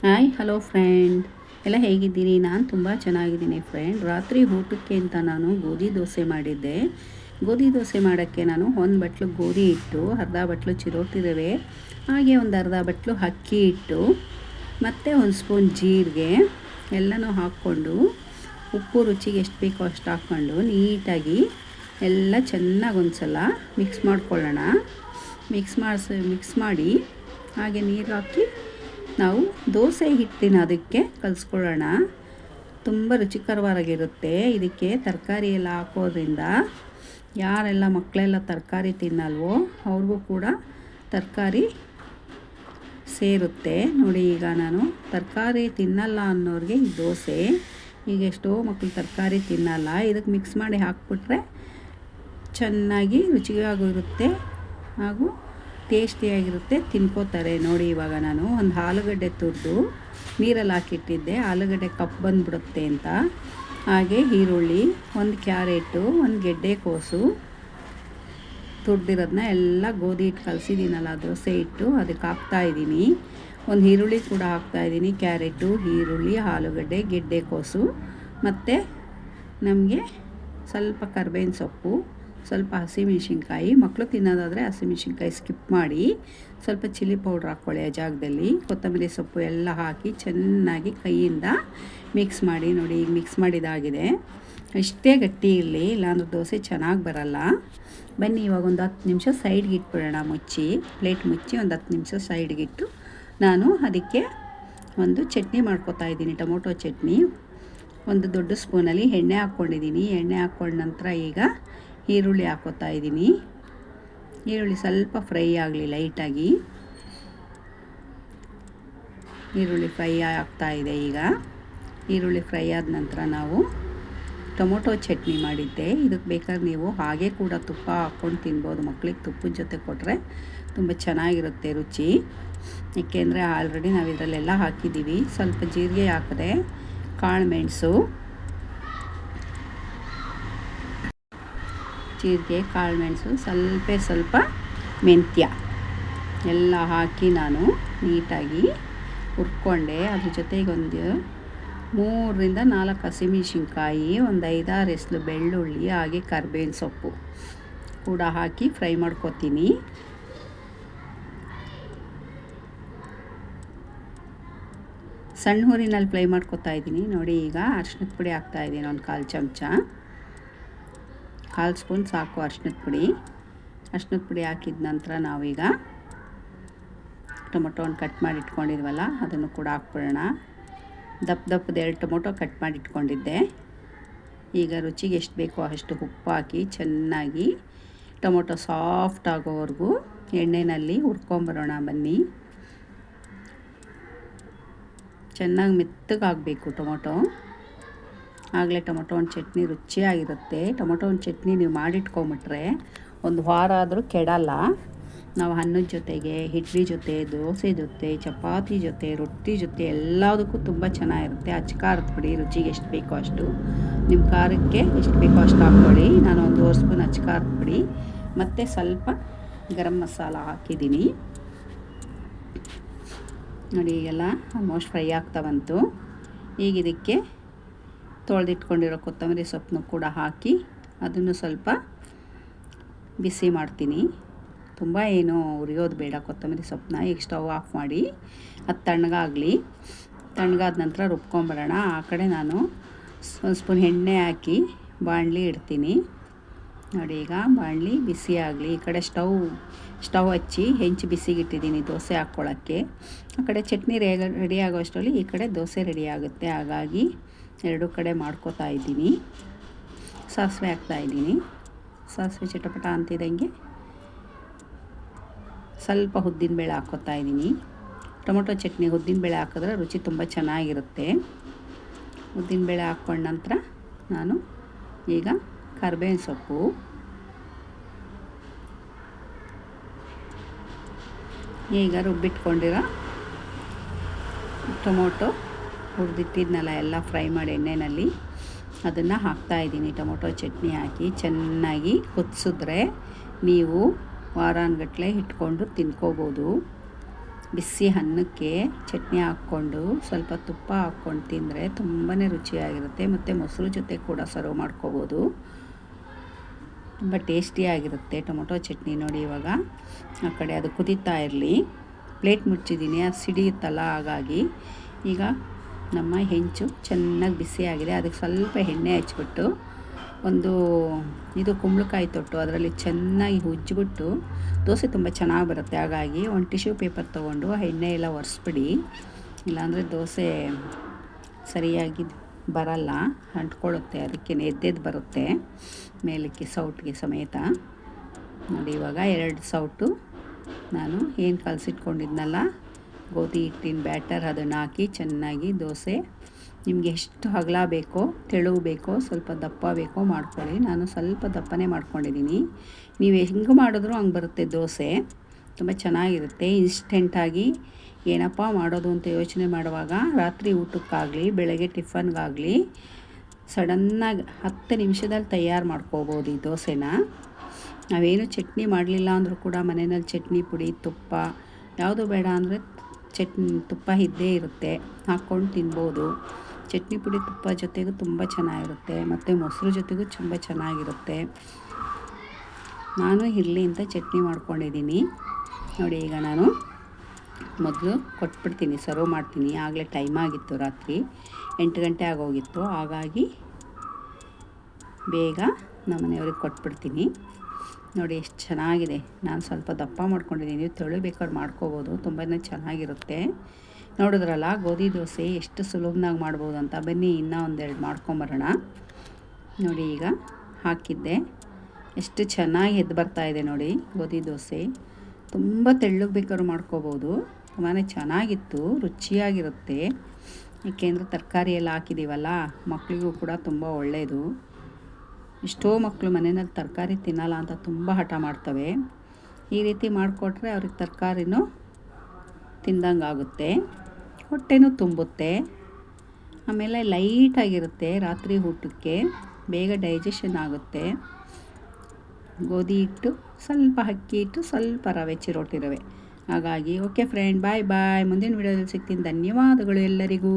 Hi hello friend, ಎಲ್ಲ ಹೇಗಿದ್ದೀರಿ? ನಾನು ತುಂಬ ಚೆನ್ನಾಗಿದ್ದೀನಿ ಫ್ರೆಂಡ್. ರಾತ್ರಿ ಊಟಕ್ಕೆ ಅಂತ ನಾನು ಗೋಧಿ ದೋಸೆ ಮಾಡಿದ್ದೆ. ಗೋಧಿ ದೋಸೆ ಮಾಡೋಕ್ಕೆ ನಾನು ಒಂದು ಬಟ್ಲು ಗೋಧಿ ಹಿಟ್ಟು, ಅರ್ಧ ಬಟ್ಲು ಚಿರೋಟಿ ರವೆ, ಹಾಗೆ ಒಂದು ಅರ್ಧ ಬಟ್ಲು ಅಕ್ಕಿ ಹಿಟ್ಟು ಮತ್ತು ಒಂದು ಸ್ಪೂನ್ ಜೀರಿಗೆ ಎಲ್ಲನೂ ಹಾಕ್ಕೊಂಡು, ಉಪ್ಪು ರುಚಿಗೆ ಎಷ್ಟು ಬೇಕೋ ಅಷ್ಟು ಹಾಕ್ಕೊಂಡು ನೀಟಾಗಿ ಎಲ್ಲ ಚೆನ್ನಾಗಿ ಒಂದು ಸಲ ಮಿಕ್ಸ್ ಮಾಡ್ಕೊಳ್ಳೋಣ. ಮಿಕ್ಸ್ ಮಾಡಿ ಹಾಗೆ ನೀರು ಹಾಕಿ ನಾವು ದೋಸೆ ಹಿಟ್ಟಿನ ಅದಕ್ಕೆ ಕಲಿಸ್ಕೊಳ್ಳೋಣ. ತುಂಬ ರುಚಿಕರವಾಗಿರುತ್ತೆ. ಇದಕ್ಕೆ ತರಕಾರಿ ಎಲ್ಲ ಹಾಕೋದ್ರಿಂದ ಯಾರೆಲ್ಲ ಮಕ್ಕಳೆಲ್ಲ ತರಕಾರಿ ತಿನ್ನಲ್ವೋ ಅವ್ರಿಗೂ ಕೂಡ ತರಕಾರಿ ಸೇರುತ್ತೆ. ನೋಡಿ, ಈಗ ನಾನು ತರಕಾರಿ ತಿನ್ನಲ್ಲ ಅನ್ನೋರಿಗೆ ಈ ದೋಸೆ, ಈಗ ಎಷ್ಟೋ ಮಕ್ಕಳು ತರಕಾರಿ ತಿನ್ನಲ್ಲ, ಇದಕ್ಕೆ ಮಿಕ್ಸ್ ಮಾಡಿ ಹಾಕ್ಬಿಟ್ರೆ ಚೆನ್ನಾಗಿ ರುಚಿಯಾಗಿರುತ್ತೆ ಹಾಗೂ ಟೇಸ್ಟಿಯಾಗಿರುತ್ತೆ, ತಿನ್ಕೋತಾರೆ. ನೋಡಿ, ಇವಾಗ ನಾನು ಒಂದು ಆಲೂಗಡ್ಡೆ ತುರಿದು ನೀರಲ್ಲಿ ಹಾಕಿಟ್ಟಿದ್ದೆ, ಆಲೂಗಡ್ಡೆ ಕಪ್ ಬಂದುಬಿಡುತ್ತೆ ಅಂತ. ಹಾಗೆ ಈರುಳ್ಳಿ, ಒಂದು ಕ್ಯಾರೆಟು, ಒಂದು ಗೆಡ್ಡೆಕೋಸು ತುರಿದಿರೋದನ್ನ ಎಲ್ಲ ಗೋಧಿ ಹಿಟ್ಟು ಕಲಸಿದ್ದೀನಲ್ಲ ದೋಸೆ ಹಿಟ್ಟು ಅದಕ್ಕೆ ಹಾಕ್ತಾಯಿದ್ದೀನಿ. ಒಂದು ಈರುಳ್ಳಿ ಕೂಡ ಹಾಕ್ತಾಯಿದ್ದೀನಿ. ಕ್ಯಾರೆಟು, ಈರುಳ್ಳಿ, ಆಲೂಗಡ್ಡೆ, ಗೆಡ್ಡೆಕೋಸು ಮತ್ತು ನಮಗೆ ಸ್ವಲ್ಪ ಕರ್ಬೇವಿನ ಸೊಪ್ಪು, ಸ್ವಲ್ಪ ಹಸಿಮೆಣ್ಸಿನ್ಕಾಯಿ. ಮಕ್ಕಳು ತಿನ್ನೋದಾದರೆ ಹಸಿಮೆಣ್ಸಿನ್ಕಾಯಿ ಸ್ಕಿಪ್ ಮಾಡಿ, ಸ್ವಲ್ಪ ಚಿಲ್ಲಿ ಪೌಡ್ರ್ ಹಾಕ್ಕೊಳ್ಳಿ ಆ ಜಾಗದಲ್ಲಿ, ಕೊತ್ತಂಬರಿ ಸೊಪ್ಪು ಎಲ್ಲ ಹಾಕಿ ಚೆನ್ನಾಗಿ ಕೈಯಿಂದ ಮಿಕ್ಸ್ ಮಾಡಿ. ನೋಡಿ, ಈಗ ಮಿಕ್ಸ್ ಮಾಡಿದಾಗಿದೆ. ಇಷ್ಟೇ ಗಟ್ಟಿ ಇರಲಿ, ಇಲ್ಲಾಂದ್ರೆ ದೋಸೆ ಚೆನ್ನಾಗಿ ಬರಲ್ಲ. ಬನ್ನಿ, ಇವಾಗ ಒಂದು 10 ನಿಮಿಷ ಸೈಡ್ಗೆ ಇಟ್ಬಿಡೋಣ. ಪ್ಲೇಟ್ ಮುಚ್ಚಿ ಒಂದು 10 ನಿಮಿಷ ಸೈಡ್ಗಿಟ್ಟು ನಾನು ಅದಕ್ಕೆ ಒಂದು ಚಟ್ನಿ ಮಾಡ್ಕೊತಾ ಇದ್ದೀನಿ, ಟೊಮೊಟೊ ಚಟ್ನಿ. ಒಂದು ದೊಡ್ಡ ಸ್ಪೂನಲ್ಲಿ ಎಣ್ಣೆ ಹಾಕ್ಕೊಂಡಿದ್ದೀನಿ. ಎಣ್ಣೆ ಹಾಕ್ಕೊಂಡ ನಂತರ ಈಗ ಈರುಳ್ಳಿ ಹಾಕ್ಕೋತಾ ಇದ್ದೀನಿ. ಈರುಳ್ಳಿ ಸ್ವಲ್ಪ ಫ್ರೈ ಆಗಲಿ ಲೈಟಾಗಿ. ಈರುಳ್ಳಿ ಫ್ರೈ ಆಗ್ತಾಯಿದೆ. ಈಗ ಈರುಳ್ಳಿ ಫ್ರೈ ಆದ ನಂತರ ನಾವು ಟೊಮೊಟೊ ಚಟ್ನಿ ಮಾಡಿದ್ದೆ. ಇದಕ್ಕೆ ಬೇಕಾದ್ರೆ ನೀವು ಹಾಗೆ ಕೂಡ ತುಪ್ಪ ಹಾಕ್ಕೊಂಡು ತಿನ್ಬೋದು. ಮಕ್ಕಳಿಗೆ ತುಪ್ಪದ ಜೊತೆ ಕೊಟ್ಟರೆ ತುಂಬ ಚೆನ್ನಾಗಿರುತ್ತೆ ರುಚಿ. ಏಕೆಂದರೆ ಆಲ್ರೆಡಿ ನಾವು ಇದರಲ್ಲೆಲ್ಲ ಹಾಕಿದ್ದೀವಿ. ಸ್ವಲ್ಪ ಜೀರಿಗೆ ಹಾಕಿದೆ, ಕಾಳು ಮೆಣಸು, ಸ್ವಲ್ಪ ಮೆಂತ್ಯ ಎಲ್ಲ ಹಾಕಿ ನಾನು ನೀಟಾಗಿ ಹುರ್ಕೊಂಡೆ. ಅದ್ರ ಜೊತೆಗೆ ಒಂದು 3ರಿಂದ 4 ಹಸಿಮೆಣ್ಸಿನ್ಕಾಯಿ, ಒಂದು 5-6 ಎಸ್ಲು ಬೆಳ್ಳುಳ್ಳಿ, ಹಾಗೆ ಕರ್ಬೇವಿನ ಸೊಪ್ಪು ಕೂಡ ಹಾಕಿ ಫ್ರೈ ಮಾಡ್ಕೊತೀನಿ. ಸಣ್ಣ ಊರಿನಲ್ಲಿ ಫ್ರೈ ಮಾಡ್ಕೊತಾ ಇದ್ದೀನಿ. ನೋಡಿ, ಈಗ ಅರಿಶಿನದ ಪುಡಿ ಹಾಕ್ತಾಯಿದ್ದೀನಿ, ಒಂದು 1/4 ಚಮಚ, 1/4 ಸ್ಪೂನ್ ಸಾಕು ಅರಿಶಿನದ ಪುಡಿ ಹಾಕಿದ ನಂತರ ನಾವೀಗ ಟೊಮೊಟೊನ ಕಟ್ ಮಾಡಿ ಇಟ್ಕೊಂಡಿದ್ವಲ್ಲ ಅದನ್ನು ಕೂಡ ಹಾಕ್ಬಿಡೋಣ. ದಪ್ಪದ 2 ಟೊಮೊಟೊ ಕಟ್ ಮಾಡಿ ಇಟ್ಕೊಂಡಿದ್ದೆ. ಈಗ ರುಚಿಗೆ ಎಷ್ಟು ಬೇಕೋ ಅಷ್ಟು ಉಪ್ಪು ಹಾಕಿ ಚೆನ್ನಾಗಿ ಟೊಮೊಟೊ ಸಾಫ್ಟ್ ಆಗೋವರೆಗೂ ಎಣ್ಣೆಯಲ್ಲಿ ಹುರ್ಕೊಂಬರೋಣ. ಬನ್ನಿ, ಚೆನ್ನಾಗಿ ಮೆತ್ತಗಾಗಬೇಕು ಟೊಮೊಟೊ, ಆಗಲೇ ಟೊಮೊಟೊ ಚಟ್ನಿ ರುಚಿಯಾಗಿರುತ್ತೆ. ಟೊಮೊಟೊ ಚಟ್ನಿ ನೀವು ಮಾಡಿಟ್ಕೊಂಬಿಟ್ರೆ ಒಂದು ವಾರ ಆದರೂ ಕೆಡಲ್ಲ. ನಾವು ಅನ್ನದ ಜೊತೆಗೆ, ಇಡ್ಲಿ ಜೊತೆ, ದೋಸೆ ಜೊತೆ, ಚಪಾತಿ ಜೊತೆ, ರೊಟ್ಟಿ ಜೊತೆ ಎಲ್ಲದಕ್ಕೂ ತುಂಬ ಚೆನ್ನಾಗಿರುತ್ತೆ. ಖಾರದ ಪುಡಿ ರುಚಿಗೆ ಎಷ್ಟು ಬೇಕೋ ಅಷ್ಟು, ನಿಮ್ಮ ಖಾರಕ್ಕೆ ಎಷ್ಟು ಬೇಕೋ ಅಷ್ಟು ಹಾಕ್ಕೊಳ್ಳಿ. ನಾನು 1 ಸ್ಪೂನ್ ಖಾರದ ಪುಡಿ ಮತ್ತು ಸ್ವಲ್ಪ ಗರಂ ಮಸಾಲ ಹಾಕಿದ್ದೀನಿ. ನೋಡಿ, ಈಗೆಲ್ಲ ಆಲ್ಮೋಸ್ಟ್ ಫ್ರೈ ಆಗ್ತಾ ಬಂತು. ಈಗ ಇದಕ್ಕೆ ತೊಳೆದಿಟ್ಕೊಂಡಿರೋ ಕೊತ್ತಂಬರಿ ಸೊಪ್ಪನ್ನು ಕೂಡ ಹಾಕಿ ಅದನ್ನು ಸ್ವಲ್ಪ ಬಿಸಿ ಮಾಡ್ತೀನಿ. ತುಂಬ ಏನೂ ಉರಿಯೋದು ಬೇಡ ಕೊತ್ತಂಬರಿ ಸೊಪ್ಪನ್ನ. ಈಗ ಸ್ಟವ್ ಆಫ್ ಮಾಡಿ ಅದು ತಣ್ಣಗಾದ ನಂತರ ರುಬ್ಕೊಂಬರೋಣ. ಆ ಕಡೆ ನಾನು 1 ಸ್ಪೂನ್ ಎಣ್ಣೆ ಹಾಕಿ ಬಾಣಲಿ ಇಡ್ತೀನಿ. ನೋಡಿ, ಈಗ ಬಾಣಲಿ ಬಿಸಿ ಆಗಲಿ. ಈ ಕಡೆ ಸ್ಟವ್ ಹಚ್ಚಿ ಹೆಂಚು ಬಿಸಿಗಿಟ್ಟಿದ್ದೀನಿ ದೋಸೆ ಹಾಕ್ಕೊಳ್ಳೋಕ್ಕೆ. ಆ ಕಡೆ ಚಟ್ನಿ ರೆಡಿ ಆಗೋ ಅಷ್ಟರಲ್ಲಿ ಈ ಕಡೆ ದೋಸೆ ರೆಡಿ ಆಗುತ್ತೆ. ಹಾಗಾಗಿ 2 ಕಡೆ ಮಾಡ್ಕೋತಾ ಇದ್ದೀನಿ. ಸಾಸಿವೆ ಹಾಕ್ತಾಯಿದ್ದೀನಿ. ಸಾಸಿವೆ ಚಿಟಪಟ ಅಂತಿದ್ದಂಗೆ ಸ್ವಲ್ಪ ಉದ್ದಿನಬೇಳೆ ಹಾಕ್ಕೋತಾ ಇದ್ದೀನಿ. ಟೊಮೊಟೊ ಚಟ್ನಿ ಉದ್ದಿನಬೇಳೆ ಹಾಕಿದ್ರೆ ರುಚಿ ತುಂಬ ಚೆನ್ನಾಗಿರುತ್ತೆ. ಉದ್ದಿನಬೇಳೆ ಹಾಕ್ಕೊಂಡ ನಂತರ ನಾನು ಈಗ ಕರ್ಬೇವಿನ ಸೊಪ್ಪು, ಈಗ ರುಬ್ಬಿಟ್ಕೊಂಡಿರೋ ಟೊಮೊಟೊ ಹುರಿದಿಟ್ಟಿದ್ನಲ್ಲ ಎಲ್ಲ ಫ್ರೈ ಮಾಡಿ ಎಣ್ಣೆಯಲ್ಲಿ ಅದನ್ನು ಹಾಕ್ತಾಯಿದ್ದೀನಿ. ಟೊಮೊಟೊ ಚಟ್ನಿ ಹಾಕಿ ಚೆನ್ನಾಗಿ ಕುದಿಸಿದ್ರೆ ನೀವು ವಾರಾನ್ಗಟ್ಟಲೆ ಇಟ್ಕೊಂಡು ತಿನ್ಕೋಬೋದು. ಬಿಸಿ ಅನ್ನಕ್ಕೆ ಚಟ್ನಿ ಹಾಕ್ಕೊಂಡು ಸ್ವಲ್ಪ ತುಪ್ಪ ಹಾಕ್ಕೊಂಡು ತಿಂದರೆ ತುಂಬಾ ರುಚಿಯಾಗಿರುತ್ತೆ. ಮತ್ತು ಮೊಸರು ಜೊತೆ ಕೂಡ ಸರ್ವ್ ಮಾಡ್ಕೋಬೋದು. ತುಂಬ ಟೇಸ್ಟಿಯಾಗಿರುತ್ತೆ ಟೊಮೊಟೊ ಚಟ್ನಿ. ನೋಡಿ ಇವಾಗ ಆ ಕಡೆ ಅದು ಕುದೀತಾ ಇರಲಿ. ಪ್ಲೇಟ್ ಮುಚ್ಚಿದ್ದೀನಿ, ಅದು ಸಿಡಿಯುತ್ತಲ್ಲ, ಹಾಗಾಗಿ ಈಗ ನಮ್ಮ ಹೆಂಚು ಚೆನ್ನಾಗಿ ಬಿಸಿಯಾಗಿದೆ. ಅದಕ್ಕೆ ಸ್ವಲ್ಪ ಎಣ್ಣೆ ಹಚ್ಬಿಟ್ಟು ಇದು ಕುಂಬಳಕಾಯಿ ತೊಟ್ಟು ಅದರಲ್ಲಿ ಚೆನ್ನಾಗಿ ಉಜ್ಜಿಬಿಟ್ಟು ದೋಸೆ ತುಂಬ ಚೆನ್ನಾಗಿ ಬರುತ್ತೆ. ಹಾಗಾಗಿ ಒಂದು ಟಿಶ್ಯೂ ಪೇಪರ್ ತೊಗೊಂಡು ಎಣ್ಣೆ ಎಲ್ಲ ಒರೆಸ್ಬಿಡಿ, ಇಲ್ಲಾಂದರೆ ದೋಸೆ ಸರಿಯಾಗಿ ಬರಲ್ಲ, ಅಂಟ್ಕೊಳ್ಳುತ್ತೆ. ಅದಕ್ಕೆ ಎದ್ದೆದ್ದು ಬರುತ್ತೆ ಮೇಲಕ್ಕೆ ಸೌಟಿಗೆ ಸಮೇತ. ನೋಡಿ ಇವಾಗ 2 ಸೌಟು ನಾನು ಏನು ಕಲಸಿಟ್ಕೊಂಡಿದ್ನಲ್ಲ ಗೋಧಿ ಹಿಟ್ಟಿನ ಬ್ಯಾಟರ್ ಅದನ್ನು ಹಾಕಿ ಚೆನ್ನಾಗಿ ದೋಸೆ ನಿಮಗೆ ಎಷ್ಟು ಅಗಲ ಬೇಕೋ, ತೆಳು ಬೇಕೋ, ಸ್ವಲ್ಪ ದಪ್ಪ ಬೇಕೋ ಮಾಡ್ಕೊಳ್ಳಿ. ನಾನು ಸ್ವಲ್ಪ ದಪ್ಪನೇ ಮಾಡ್ಕೊಂಡಿದ್ದೀನಿ. ನೀವು ಹೆಂಗೆ ಮಾಡಿದ್ರೂ ಹಂಗೆ ಬರುತ್ತೆ ದೋಸೆ, ತುಂಬ ಚೆನ್ನಾಗಿರುತ್ತೆ. ಇನ್ಸ್ಟೆಂಟಾಗಿ ಏನಪ್ಪ ಮಾಡೋದು ಅಂತ ಯೋಚನೆ ಮಾಡುವಾಗ ರಾತ್ರಿ ಊಟಕ್ಕಾಗಲಿ ಬೆಳಗ್ಗೆ ಟಿಫನ್ಗಾಗಲಿ ಸಡನ್ನಾಗಿ 10 ನಿಮಿಷದಲ್ಲಿ ತಯಾರು ಮಾಡ್ಕೋಬೋದು ಈ ದೋಸೆನ. ನಾವೇನು ಚಟ್ನಿ ಮಾಡಲಿಲ್ಲ ಅಂದರೂ ಕೂಡ ಮನೆಯಲ್ಲಿ ಚಟ್ನಿ ಪುಡಿ, ತುಪ್ಪ ಯಾವುದು ಬೇಡ ಅಂದರೆ ತುಪ್ಪ ಇದ್ದೇ ಇರುತ್ತೆ, ಹಾಕ್ಕೊಂಡು ತಿನ್ಬೋದು. ಚಟ್ನಿ ಪುಡಿ ತುಪ್ಪ ಜೊತೆಗೂ ತುಂಬ ಚೆನ್ನಾಗಿರುತ್ತೆ, ಮತ್ತು ಮೊಸರು ಜೊತೆಗೂ ತುಂಬ ಚೆನ್ನಾಗಿರುತ್ತೆ. ನಾನು ಇರಲಿ ಅಂತ ಚಟ್ನಿ ಮಾಡ್ಕೊಂಡಿದ್ದೀನಿ. ನೋಡಿ ಈಗ ನಾನು ಮೊದಲು ಕೊಟ್ಬಿಡ್ತೀನಿ, ಸರ್ವ್ ಮಾಡ್ತೀನಿ. ಆಗಲೇ ಟೈಮ್ ಆಗಿತ್ತು, ರಾತ್ರಿ 8 ಗಂಟೆ ಆಗೋಗಿತ್ತು. ಹಾಗಾಗಿ ಬೇಗ ನಮ್ಮನೆಯವ್ರಿಗೆ ಕೊಟ್ಬಿಡ್ತೀನಿ. ನೋಡಿ ಎಷ್ಟು ಚೆನ್ನಾಗಿದೆ. ನಾನು ಸ್ವಲ್ಪ ದಪ್ಪ ಮಾಡ್ಕೊಂಡಿದ್ದೀನಿ, ತೆಳು ಬೇಕಾದ್ರೆ ಮಾಡ್ಕೋಬೋದು, ತುಂಬಾ ಚೆನ್ನಾಗಿರುತ್ತೆ. ನೋಡಿದ್ರಲ್ಲ ಗೋಧಿ ದೋಸೆ ಎಷ್ಟು ಸುಲಭನಾಗಿ ಮಾಡ್ಬೋದು ಅಂತ. ಬನ್ನಿ ಇನ್ನೂ 1-2 ಮಾಡ್ಕೊಂಬರೋಣ. ನೋಡಿ ಈಗ ಹಾಕಿದ್ದೆ, ಎಷ್ಟು ಚೆನ್ನಾಗಿ ಎದ್ದು ಬರ್ತಾಯಿದೆ ನೋಡಿ ಗೋಧಿ ದೋಸೆ. ತುಂಬ ತೆಳ್ಳಗೆ ಬೇಕಾದ್ರೂ ಮಾಡ್ಕೋಬೋದು, ತುಂಬಾ ಚೆನ್ನಾಗಿತ್ತು, ರುಚಿಯಾಗಿರುತ್ತೆ. ಏಕೆಂದರೆ ತರಕಾರಿ ಎಲ್ಲ ಹಾಕಿದ್ದೀವಲ್ಲ, ಮಕ್ಕಳಿಗೂ ಕೂಡ ತುಂಬ ಒಳ್ಳೆಯದು. ಎಷ್ಟೋ ಮಕ್ಕಳು ಮನೆಯಲ್ಲಿ ತರಕಾರಿ ತಿನ್ನಲ್ಲ ಅಂತ ತುಂಬ ಹಠ ಮಾಡ್ತವೆ. ಈ ರೀತಿ ಮಾಡಿಕೊಟ್ರೆ ಅವ್ರಿಗೆ ತರಕಾರಿನೂ ತಿಂದಂಗೆ ಆಗುತ್ತೆ, ಹೊಟ್ಟೆನೂ ತುಂಬುತ್ತೆ. ಆಮೇಲೆ ಲೈಟಾಗಿರುತ್ತೆ, ರಾತ್ರಿ ಊಟಕ್ಕೆ ಬೇಗ ಡೈಜೆಷನ್ ಆಗುತ್ತೆ. ಗೋಧಿ ಹಿಟ್ಟು, ಸ್ವಲ್ಪ ಅಕ್ಕಿ ಹಿಟ್ಟು, ಸ್ವಲ್ಪ ರವೆ, ಚಿರೋಟಿ ರವೆ. ಹಾಗಾಗಿ ಓಕೆ ಫ್ರೆಂಡ್, ಬಾಯ್ ಬಾಯ್. ಮುಂದಿನ ವಿಡಿಯೋದಲ್ಲಿ ಸಿಗ್ತೀನಿ. ಧನ್ಯವಾದಗಳು ಎಲ್ಲರಿಗೂ.